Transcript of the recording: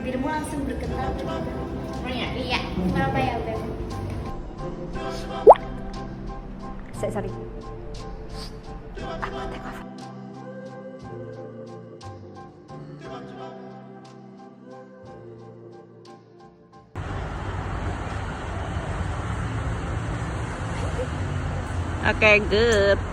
bibirmu langsung bergetar gitu. Oh ya, iya. Kenapa ya, Beb? Sorry. Oke, good.